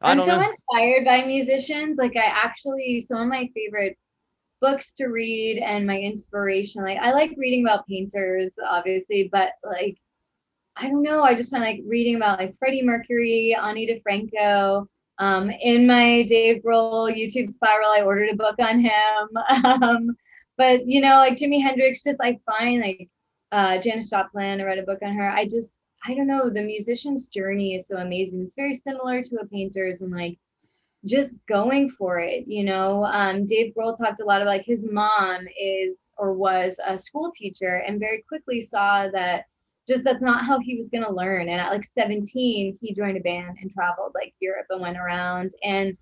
I I'm don't so know. inspired by musicians. Like I actually, some of my favorite books to read and my inspiration, like I like reading about painters, obviously, but like I don't know. I just find like reading about like Freddie Mercury, Ani DeFranco. In my Dave Grohl YouTube spiral, I ordered a book on him. But you know, like Jimi Hendrix, just I find like Janis Joplin. I read a book on her. I don't know. The musician's journey is so amazing. It's very similar to a painter's, and like just going for it, you know. Dave Grohl talked a lot about like his mom is or was a school teacher and very quickly saw that just that's not how he was going to learn. And at like 17, he joined a band and traveled like Europe and went around. And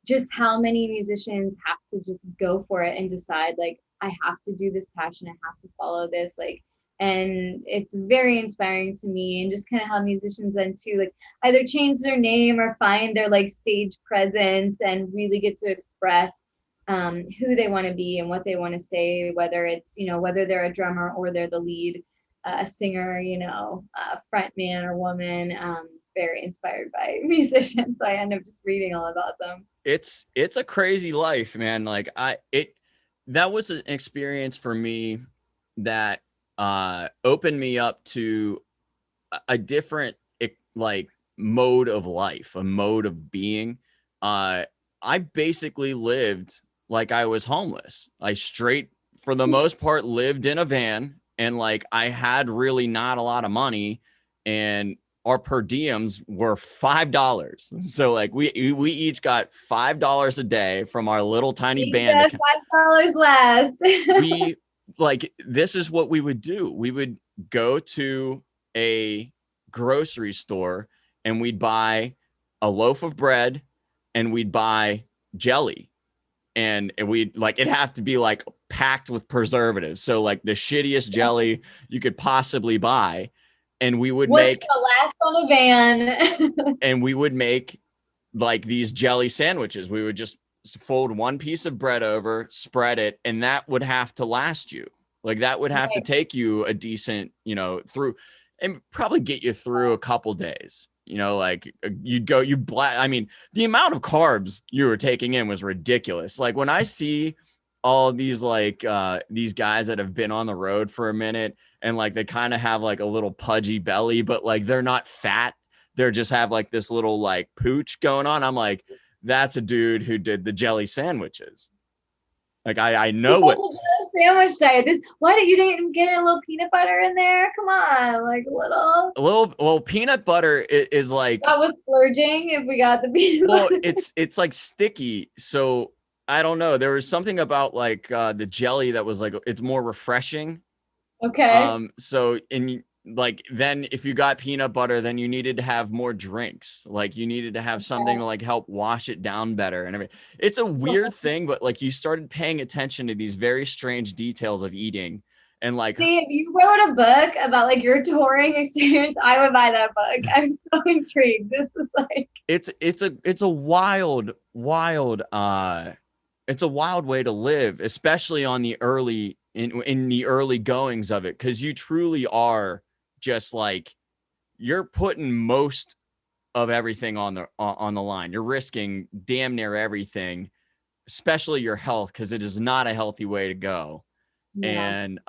just how many musicians have to just go for it and decide like I have to do this passion, I have to follow this, like, and it's very inspiring to me. And just kind of how musicians then too like either change their name or find their like stage presence and really get to express who they want to be and what they want to say, whether it's, you know, whether they're a drummer or they're the lead, a singer, you know, front man or woman. Very inspired by musicians, so I end up just reading all about them. It's a crazy life, man. Like that was an experience for me that opened me up to a different like mode of life, a mode of being. I basically lived like I was homeless. I straight for the most part lived in a van, and like I had really not a lot of money, and our per diems were $5. So like we each got $5 a day from our little tiny Make band that account. $5 last. We like this is what we would do. We would go to a grocery store and we'd buy a loaf of bread and we'd buy jelly, and we'd like it'd have to be like packed with preservatives, so like the shittiest jelly you could possibly buy. and we would What's make the last on a van? and we would make like these jelly sandwiches. We would just fold one piece of bread over, spread it, and that would have to last you. Like that would have to Right. take you a decent, you know, through and probably get you through a couple days. You know, like you'd go, I mean, the amount of carbs you were taking in was ridiculous. Like when I see all these guys that have been on the road for a minute and like they kind of have like a little pudgy belly, but like they're not fat, they're just have like this little like pooch going on. I'm like, that's a dude who did the jelly sandwiches. Like I It's know like what a Jello sandwich diet. This, why did you didn't get a little peanut butter in there? Come on, like a little. a little well peanut butter is like, That was splurging if we got the peanut well butter. it's like sticky, so I don't know, there was something about like the jelly that was like it's more refreshing. Okay. So in like then if you got peanut butter, then you needed to have more drinks. Like you needed to have something to like help wash it down better and everything. It's a weird thing, but like you started paying attention to these very strange details of eating. And like See, if you wrote a book about like your touring experience, I would buy that book. I'm so intrigued. This is like it's a it's a wild way to live, especially on the early in the early goings of it, because you truly are just like you're putting most of everything on the line. You're risking damn near everything, especially your health, because it is not a healthy way to go. yeah. And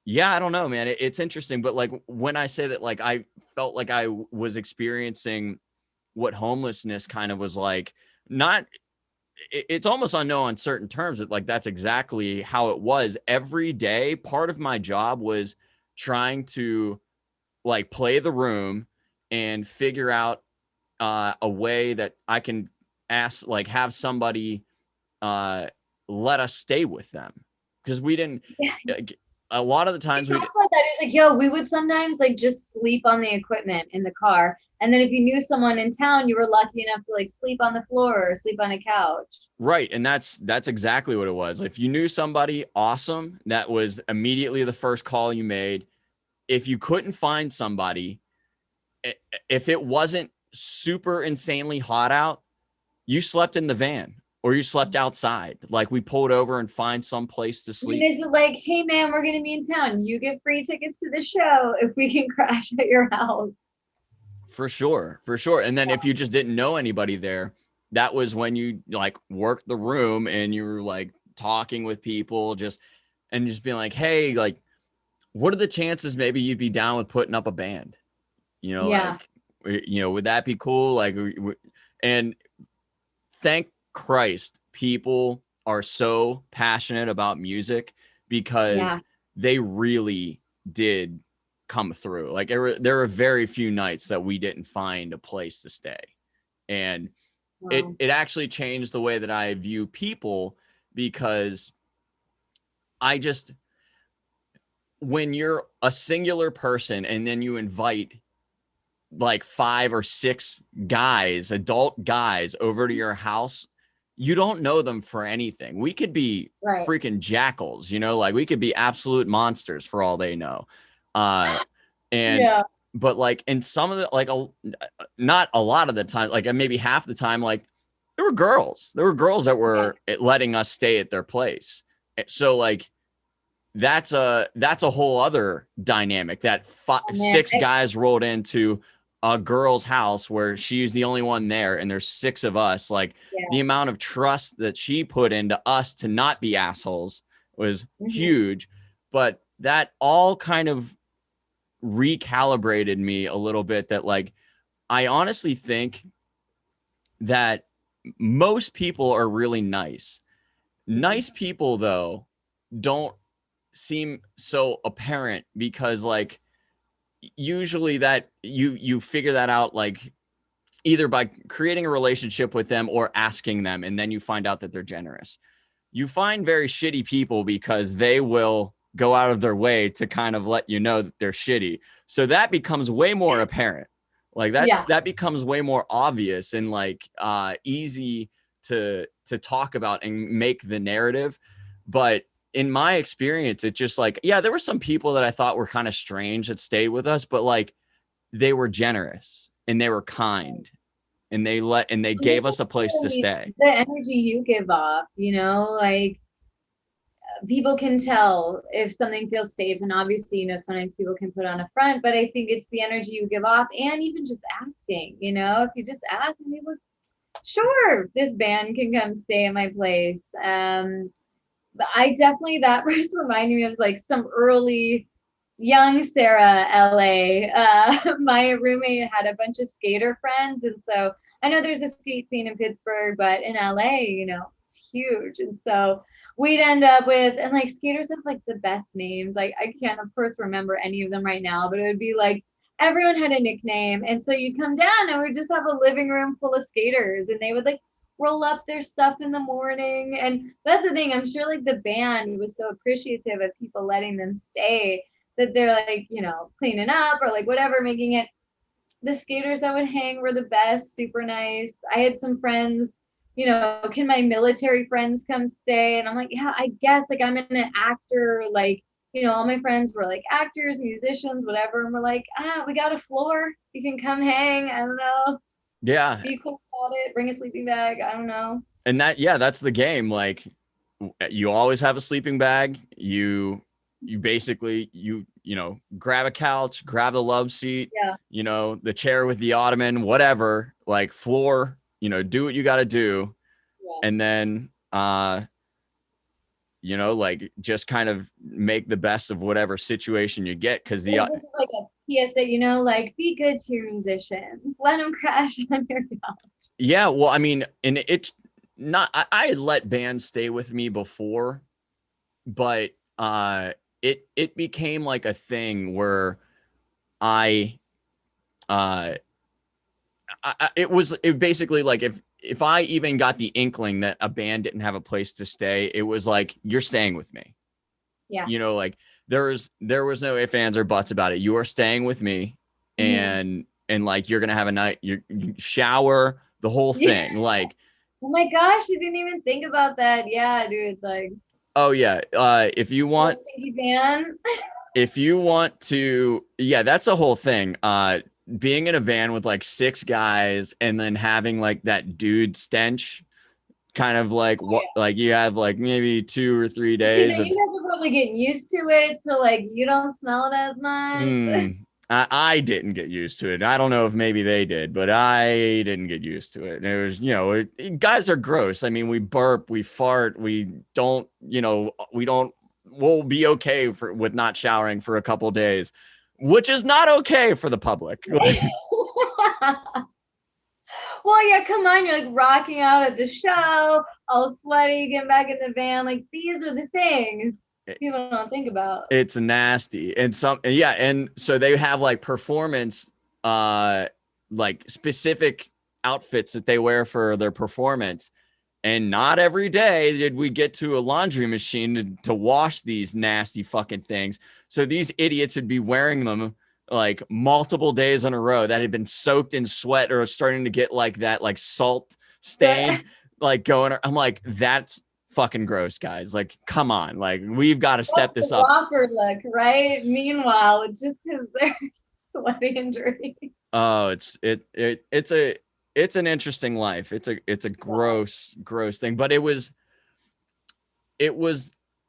yeah, I don't know, man. It's interesting, but like when I say that, like I felt like I was experiencing what homelessness kind of was like. Not it's almost unknown on certain terms that like that's exactly how it was every day. Part of my job was trying to like play the room and figure out a way that I can ask, like, have somebody uh, let us stay with them, because we didn't. Yeah. A lot of the He times we. talks about that. He's like, yo, we would sometimes like just sleep on the equipment in the car. And then if you knew someone in town, you were lucky enough to like sleep on the floor or sleep on a couch. Right, and that's exactly what it was. If you knew somebody, awesome. That was immediately the first call you made. If you couldn't find somebody, if it wasn't super insanely hot out, you slept in the van or you slept outside. Like we pulled over and find some place to I mean, sleep. is it like, hey man, we're gonna be in town. You get free tickets to the show if we can crash at your house. For sure. For sure. And then if you just didn't know anybody there, that was when you like worked the room and you were like talking with people and just being like, hey, like, what are the chances maybe you'd be down with putting up a band? Yeah. Like, would that be cool? Like, and thank Christ, people are so passionate about music because Yeah. they really did come through. Like there were very few nights that we didn't find a place to stay. And Wow. it actually changed the way that I view people because I just, when you're a singular person and then you invite like 5 or 6 guys, adult guys over to your house, you don't know them for anything. We could be Right. freaking jackals, like we could be absolute monsters for all they know. And Yeah. but like in some of the like not a lot of the time, like maybe half the time, like there were girls that Yeah. were letting us stay at their place. So like that's a whole other dynamic that 6 Dynamic. guys rolled into a girl's house where she's the only one there and there's 6 of us. Like Yeah. the amount of trust that she put into us to not be assholes was Mhm. huge. But that all kind of recalibrated me a little bit, that like I honestly think that most people are really nice. Mhm. Nice people though don't seem so apparent because like usually that you figure that out like either by creating a relationship with them or asking them, and then you find out that they're generous. You find very shitty people because they will go out of their way to kind of let you know that they're shitty, so that becomes way more apparent. Like Yeah. that becomes way more obvious and like easy to talk about and make the narrative. But in my experience, it just like, yeah, there were some people that I thought were kind of strange that stayed with us, but like they were generous and they were kind and they And that's gave us a place to really stay. the energy you give off, like people can tell if something feels safe. And obviously, sometimes people can put on a front, but I think it's the energy you give off and even just asking, if you just ask and people, sure, this band can come stay at my place. But I definitely, that was reminding me of like some early young Sarah LA. My roommate had a bunch of skater friends. And so I know there's a skate scene in Pittsburgh, but in LA, it's huge. And so we'd end up with, and like skaters have like the best names. Like I can't, of course, remember any of them right now, but it would be like everyone had a nickname. And so you'd come down and we'd just have a living room full of skaters and they would like roll up their stuff in the morning. And that's the thing. I'm sure like the band was so appreciative of people letting them stay that they're like, cleaning up or like whatever, making it. The skaters that would hang were the best, super nice. I had some friends, can my military friends come stay? And I'm like, yeah, I guess like I'm an actor. Like, all my friends were like actors, musicians, whatever. And we're like, we got a floor. You can come hang. I don't know. Yeah. Be cool about it. Bring a sleeping bag. I don't know. And that's the game. Like you always have a sleeping bag. You basically grab a couch, grab the love seat, Yeah. the chair with the ottoman, whatever, like floor, do what you got to do. Yeah. And then like just kind of make the best of whatever situation you get, because This is like a PSA, like be good to your musicians. Let them crash on your couch. yeah, well, I mean, and it's not, I had let bands stay with me before, but it became like a thing where I it basically like if I even got the inkling that a band didn't have a place to stay, it was like, you're staying with me. Yeah. Like there was no ifs, ands, or buts about it. You are staying with me, Mm-hmm. and like you're gonna have a night, you shower, the whole Yeah. thing. Like, Oh my gosh, you didn't even think about that. Yeah, dude. Like, oh yeah, little stinky van. if you want to, yeah, that's a whole thing. Being in a van with like 6 guys and then having like that dude stench, kind of like Oh, what, like you have like maybe 2 or 3 yeah. See, days that of you guys are probably getting used to it, so like you don't smell it as much. I didn't get used to it. I don't know if maybe they did, but I didn't get used to it. And it was, guys are gross. I mean, we burp, we fart, we don't, we'll be okay with not showering for a couple days, which is not okay for the public. Well, yeah, come on. You're like rocking out at the show, all sweaty, getting back in the van. Like, these are the things people don't think about. It's nasty. And and so they have like performance, like specific outfits that they wear for their performance. And not every day did we get to a laundry machine to wash these nasty fucking things. So these idiots would be wearing them like multiple days in a row that had been soaked in sweat or starting to get like that, like salt stain, like going. I'm like, that's fucking gross, guys. Like, come on. Like, we've got to step this up. Walker look, right? Meanwhile, it's just because they're sweaty and dirty. Oh, it's an interesting life. It's a gross thing, but it was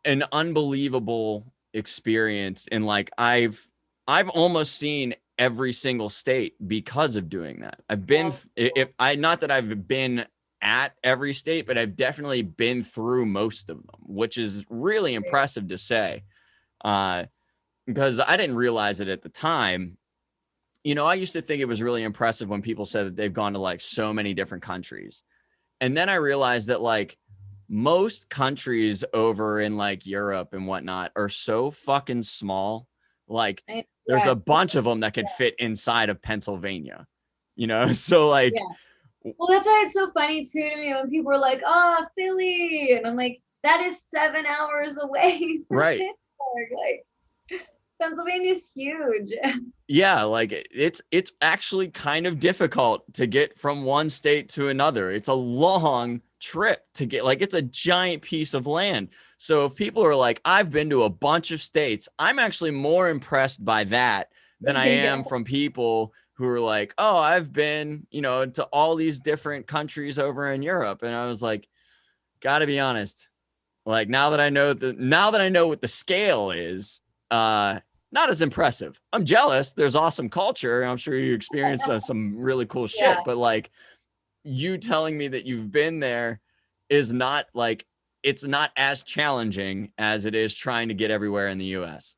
an unbelievable experience. And like, I've almost seen every single state because of doing that. I've been, not that I've been at every state, but I've definitely been through most of them, which is really impressive to say. Because I didn't realize it at the time. I used to think it was really impressive when people said that they've gone to like so many different countries. And then I realized that like most countries over in like Europe and whatnot are so fucking small. Like there's a bunch of them that could fit inside of Pennsylvania, So like, well, that's why it's so funny too to me when people are like, "Oh, Philly," and I'm like, "That is 7 hours away from right. Pittsburgh." Like, Pennsylvania's huge. Yeah, like it's actually kind of difficult to get from one state to another. It's a long trip to get, like, it's a giant piece of land. So if people are like, I've been to a bunch of states, I'm actually more impressed by that than I am from people who are like, oh, I've been, to all these different countries over in Europe. And I was like, gotta be honest. Like, now that I know what the scale is, not as impressive. I'm jealous. There's awesome culture. I'm sure you experienced some really cool shit, but like, you telling me that you've been there is not like, it's not as challenging as it is trying to get everywhere in the US.